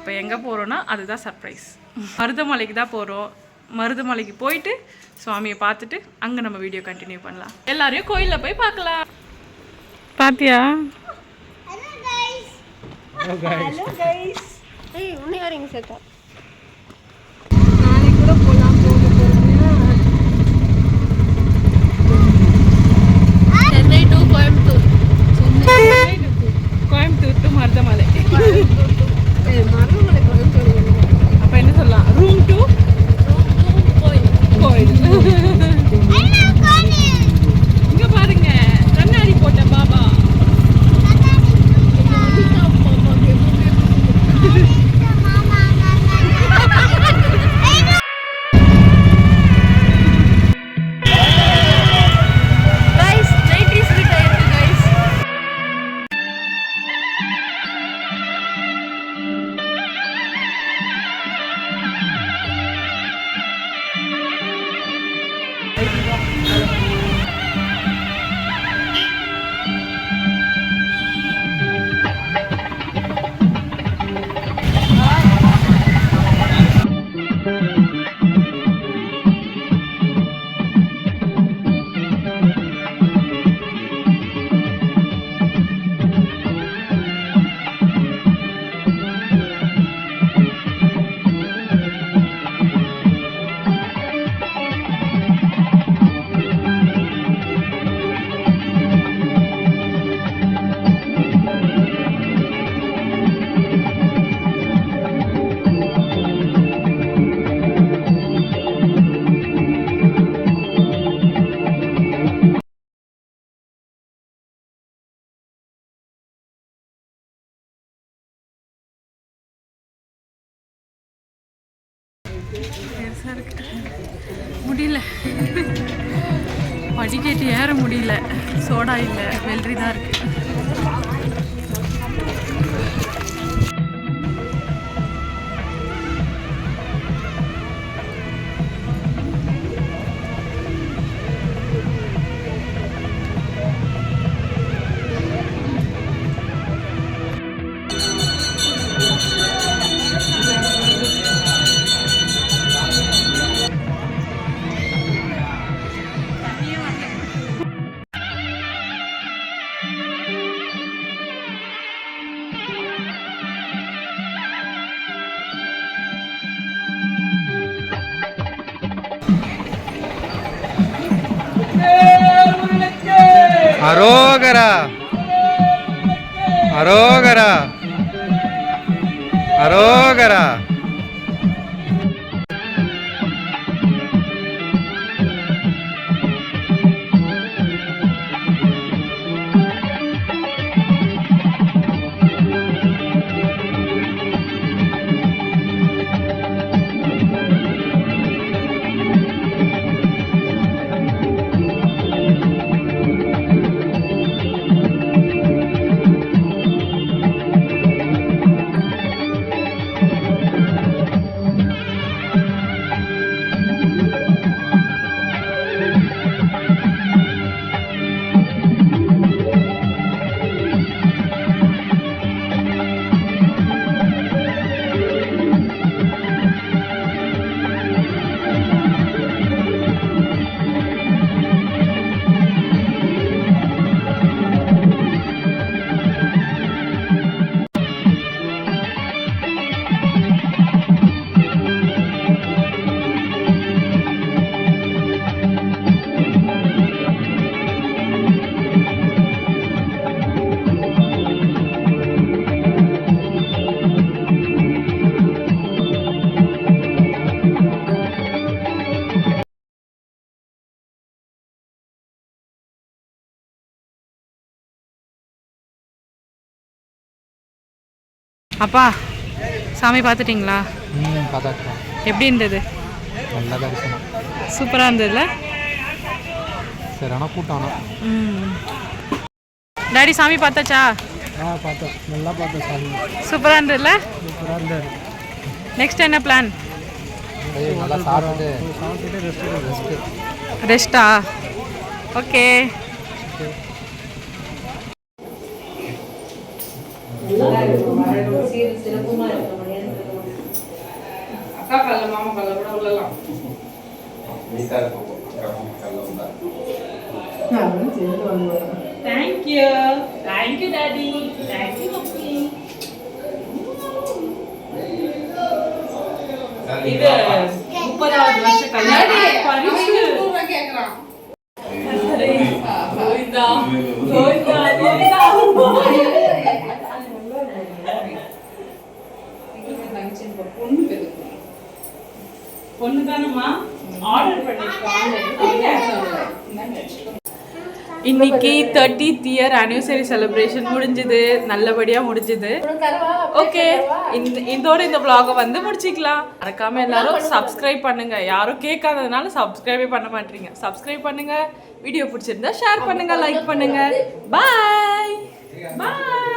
இப்போ எங்கே போகிறோன்னா அதுதான் சர்ப்ரைஸ். மருதமலைக்கு தான் போகிறோம். மருதமலைக்கு போயிட்டு சுவாமியை பார்த்துட்டு அங்கே நம்ம வீடியோ கண்டினியூ பண்ணலாம். எல்லாரையும் கோயிலில் போய் பார்க்கலாம். பாத்தியா? கோயம்புத்தூர் டு மருதமலை. அப்போ என்ன சொல்லலாம்? ரூம் டு கோயில். இங்க பாருங்க, கண்ணாடி போட்ட பாபா. முடியல, படிக்கட்டு ஏற முடியல. சோடா இல்லை, வெள்ளரி தான் இருக்கு. அரோகரா அரோகரா அரோகரா. அப்பா, சாமி பார்த்துட்டிங்களா? பார்த்தாச்சுப்பா. எப்படி இருந்தது? நல்லா தரிசனம், சூப்பராக இருந்ததுல்ல? சரி, ஆனால் கூட்டம். டாடி சாமி பார்த்தாச்சா? பார்த்தோம், நல்லா பார்த்தோம் சாமி. சூப்பராக இருந்ததுல்ல? சூப்பராக இருந்தது. நெக்ஸ்ட் என்ன பிளான்? நல்லா சாப்பிட்டு ரெஸ்ட்டா? ஓகே. சிறப்புமா இருக்க அக்கா கல்ல மாமா கல்ல கூட உள்ளலாம். Thank you. Thank you, Daddy. Thank you, Mummy. இது 30வது வருஷ கல்யாணம் பரிசு. கோவிந்தா கோவிந்தா கோவிந்தா. பொண்ணு தானம்மா ஆர்டர் பண்ணிருக்கோம். இன்னைக்கு 30th இயர் anniversary celebration முடிஞ்சது, நல்லபடியா முடிஞ்சது. ஓகே, இதோட இந்த vlog-ஐ வந்து முடிச்சிக்கலாம். மறக்காம எல்லாரும் சப்ஸ்கிரைப் பண்ணுங்க. யாரும் கேட்காததுனால சப்ஸ்கிரைபே பண்ண மாட்டீங்க. சப்ஸ்கிரைப் பண்ணுங்க, வீடியோ பிடிச்சிருந்தா ஷேர் பண்ணுங்க, லைக் பண்ணுங்க. பாய் பாய்.